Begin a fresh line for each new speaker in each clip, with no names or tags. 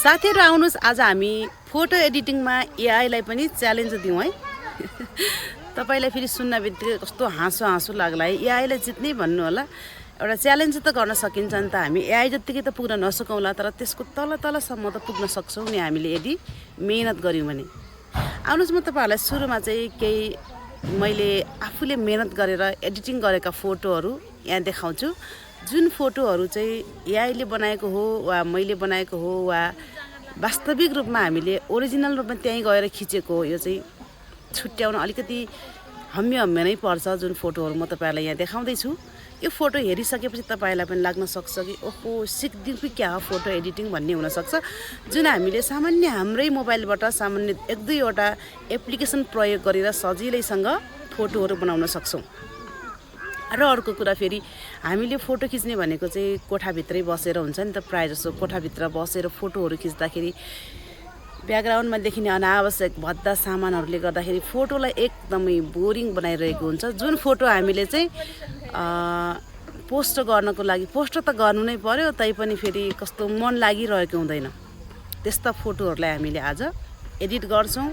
साथीहरु आउनुस् आज हामी फोटो एडिटिङमा एआईलाई पनि च्यालेन्ज दिउँ है। तपाईलाई फेरि सुन्न बित्तिकै कस्तो हाँसो लाग्ला है। एआईलाई जित्नै भन्नु होला। एउटा च्यालेन्ज त गर्न सकिन्छ नि त। हामी एआई जतिकै त पुग्न नसकौँला तर त्यसको तलसम्म त पुग्न सक्छौँ नि हामीले यदि मेहनत गर्यौँ भने। आउनुस् म तपाईहरुलाई सुरुमा चाहिँ केही मैले आफूले मेहनत गरेर एडिटिङ गरेका फोटोहरु यहाँ देखाउँछु। जुन फोटोहरु चाहिँ एआईले बनाएको हो वा मैले बनाएको हो वा वास्तविक रूपमा हामीले ओरिजिनल रूपमा त्यही गएर खिचेको हो, यो चाहिँ छुट्याउन अलिकति हम्मे नै पर्छ। जुन फोटोहरु म तपाईहरुलाई यहाँ देखाउँदै छु, यो फोटो हेरिसकेपछि तपाईलाई पनि लाग्न सक्छ कि ओहो सिक्दिउँ कि क्या हो फोटो एडिटिङ भन्ने हुन सक्छ। जुन हामीले सामान्य हाम्रै मोबाइलबाट सामान्य एक दुईवटा एप्लिकेसन प्रयोग गरेर सजिलैसँग फोटोहरु बनाउन सक्छौं। र अर्को कुरा फेरि हामीले फोटो खिच्ने भनेको चाहिँ कोठाभित्रै बसेर हुन्छ नि त। प्राय जसो कोठाभित्र बसेर फोटोहरु खिच्दाखेरि ब्याकग्राउन्डमा देखिने अनावश्यक भद्दा सामानहरुले गर्दाखेरि फोटोलाई एकदमै बोरिङ बनाइरहेको हुन्छ। जुन फोटो हामीले चाहिँ पोस्ट गर्नको लागि पोस्ट त गर्नु नै पर्यो, तैपनि फेरि कस्तो मन लागिरहेको हुँदैन। त्यस्ता फोटोहरुलाई हामीले आज एडिट गर्छौं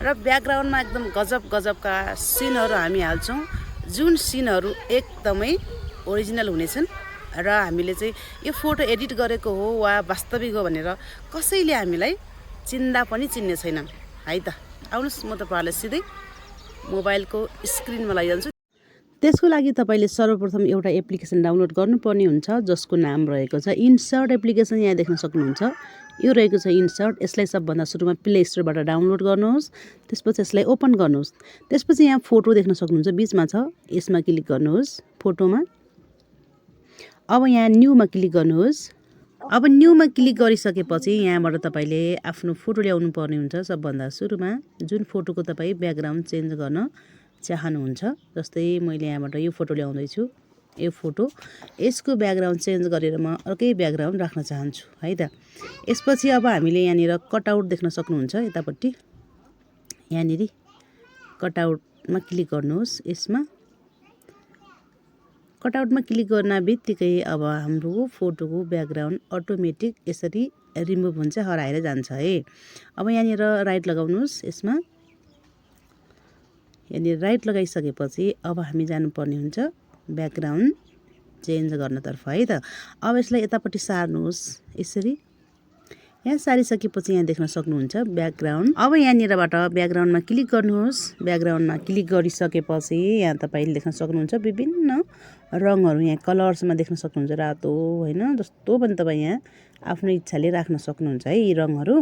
र ब्याकग्राउन्डमा एकदम गजबका सिनहरु हामी हाल्छौं। जुन सिनहरु एकदमै ओरिजिनल हुनेछन् र हामीले चाहिँ यो फोटो एडिट गरेको हो वा वास्तविक हो भनेर कसैले हामीलाई चिन्दा पनि चिन्ने छैनन् है त। आउनुस् म तपाईहरुलाई सिधै मोबाइलको स्क्रिनमा लैजान्छु। त्यसको लागि तपाईले सर्वप्रथम एउटा एप्लिकेसन डाउनलोड गर्नुपर्ने हुन्छ जसको नाम रहेको छ इन्सर्ट एप्लिकेसन। यहाँ देख्न सक्नुहुन्छ यो रहेको छ इन्सर्ट। यसलाई सबभन्दा सुरुमा प्ले स्टोरबाट डाउनलोड गर्नुहोस्। त्यसपछि यसलाई ओपन गर्नुहोस्। त्यसपछि यहाँ फोटो देख्न सक्नुहुन्छ बीचमा छ, यसमा क्लिक गर्नुहोस् फोटोमा। अब यहाँ न्यूमा क्लिक गर्नुहोस्। अब न्यूमा क्लिक गरिसकेपछि यहाँबाट तपाईले आफ्नो फोटो ल्याउनु पर्ने हुन्छ। सबभन्दा सुरुमा जुन फोटोको तपाई ब्याकग्राउन्ड चेन्ज गर्न चाहनुहुन्छ, जस्तै मैले यहाँबाट यो फोटो ल्याउँदै छु। यो फोटो यसको ब्याकग्राउन्ड चेन्ज गरेर म अर्कै ब्याकग्राउन्ड राख्न चाहन्छु है त। यसपछि अब हामीले यहाँनिर कटआउट देख्न सक्नुहुन्छ यतापट्टि। यहाँनिर कटआउटमा क्लिक गर्नुहोस्। यसमा कटआउटमा क्लिक गर्न बित्तिकै अब हाम्रो फोटोको ब्याकग्राउन्ड अटोमेटिक यसरी रिमुभ हुन्छ, हराएर जान्छ है। अब यहाँनिर राइट लगाउनुहोस्। यसमा यहाँनिर राइट लगाइसकेपछि अब हामी जानुपर्ने हुन्छ ब्याकग्राउन्ड चेन्ज गर्नतर्फ है त। अब यसलाई यतापट्टि सार्नुहोस् यसरी। यहाँ सारिसकेपछि यहाँ देख्न सक्नुहुन्छ ब्याकग्राउन्ड। अब यहाँनिरबाट ब्याकग्राउन्डमा क्लिक गर्नुहोस्। ब्याकग्राउन्डमा क्लिक गरिसकेपछि यहाँ तपाईले देख्न सक्नुहुन्छ विभिन्न रङहरु यहाँ कलर्समा देख्न सक्नुहुन्छ। रातो हैन, जस्तो पनि तपाई यहाँ आफ्नो इच्छाले राख्न सक्नुहुन्छ है यी रङहरु।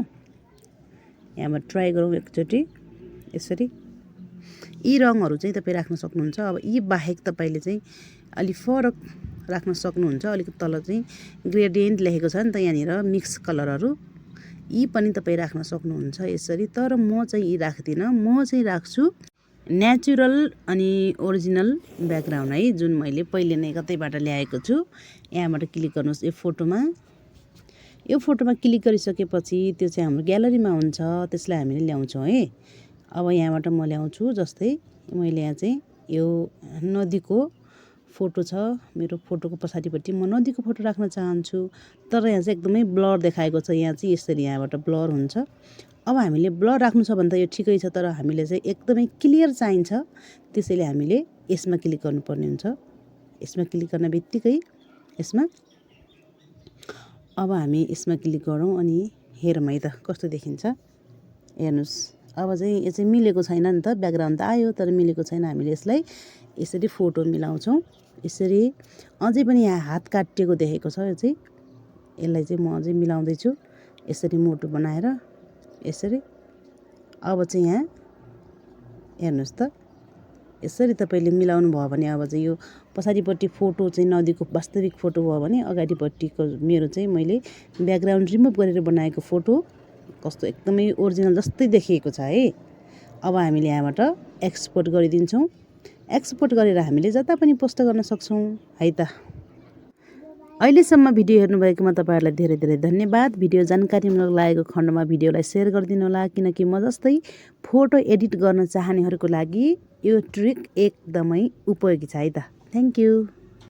यहाँमा ट्राई गरौँ एकचोटी यसरी। यी रङहरु चाहिँ तपाई राख्न सक्नुहुन्छ। अब यी बाहेक तपाईले चाहिँ अलि फरक राख्न सक्नुहुन्छ। अलिक तल चाहिँ ग्रेडियन्ट लेखेको छ नि त यहाँनिर मिक्स कलरहरु, यी पनि तपाई राख्न सक्नुहुन्छ यसरी। तर म चाहिँ यी राख्दिन, म चाहिँ राख्छु नेचुरल अनि ओरिजिनल ब्याकग्राउन्ड है, जुन मैले पहिले नै कतैबाट ल्याएको छु। यहाँबाट क्लिक गर्नुहोस् यो फोटोमा। यो फोटोमा क्लिक गरिसकेपछि त्यो चाहिँ हाम्रो ग्यालरीमा हुन्छ, त्यसलाई हामीले ल्याउँछौँ है। अब यहाँबाट म ल्याउँछु, जस्तै मैले यहाँ चाहिँ यो नदीको फोटो छ मेरो फोटोको पछाडिपट्टि, म नदीको फोटो राख्न चाहन्छु। तर यहाँ चाहिँ एकदमै ब्लर देखाएको छ, यहाँ चाहिँ यसरी यहाँबाट ब्लर हुन्छ। अब हामीले ब्लर राख्नु छ भने त यो ठिकै छ, तर हामीले चाहिँ एकदमै क्लियर चाहिन्छ, त्यसैले हामीले यसमा क्लिक गर्नुपर्ने हुन्छ। यसमा क्लिक गर्न बित्तिकै यसमा अब हामी यसमा क्लिक गरौँ अनि हेरौँ है त कस्तो देखिन्छ। हेर्नुस् अब चाहिँ यो चाहिँ मिलेको छैन नि त, ब्याकग्राउन्ड त आयो तर मिलेको छैन। हामीले यसलाई यसरी फोटो मिलाउँछौँ यसरी। अझै पनि यहाँ हात काटिएको देखेको छ, यो चाहिँ यसलाई चाहिँ म अझै मिलाउँदै छु यसरी मोटो बनाएर यसरी। अब चाहिँ यहाँ हेर्नुस् त यसरी तपाईले मिलाउनु भयो भने अब चाहिँ यो पछाडिपट्टि फोटो चाहिँ नदीको वास्तविक फोटो भयो भने अगाडिपट्टिको मेरो चाहिँ मैले ब्याकग्राउन्ड रिमुभ गरेर बनाएको फोटो कस्तो एकदमै ओरिजिनल जस्तै देखिएको छ है। अब हामीले यहाँबाट एक्सपोर्ट गरिदिन्छौँ। एक्सपोर्ट गरेर हामीले जता पनि पोस्ट गर्न सक्छौँ है त। अहिलेसम्म भिडियो हेर्नुभएकोमा तपाईहरुलाई धेरै धन्यवाद। भिडियो जानकारीमूलक लागेको खण्डमा भिडियोलाई शेयर गरिदिनु होला, किनकि म जस्तै फोटो एडिट गर्न चाहनेहरुको लागि यो ट्रिक एकदमै उपयोगी छ है त। Thank you.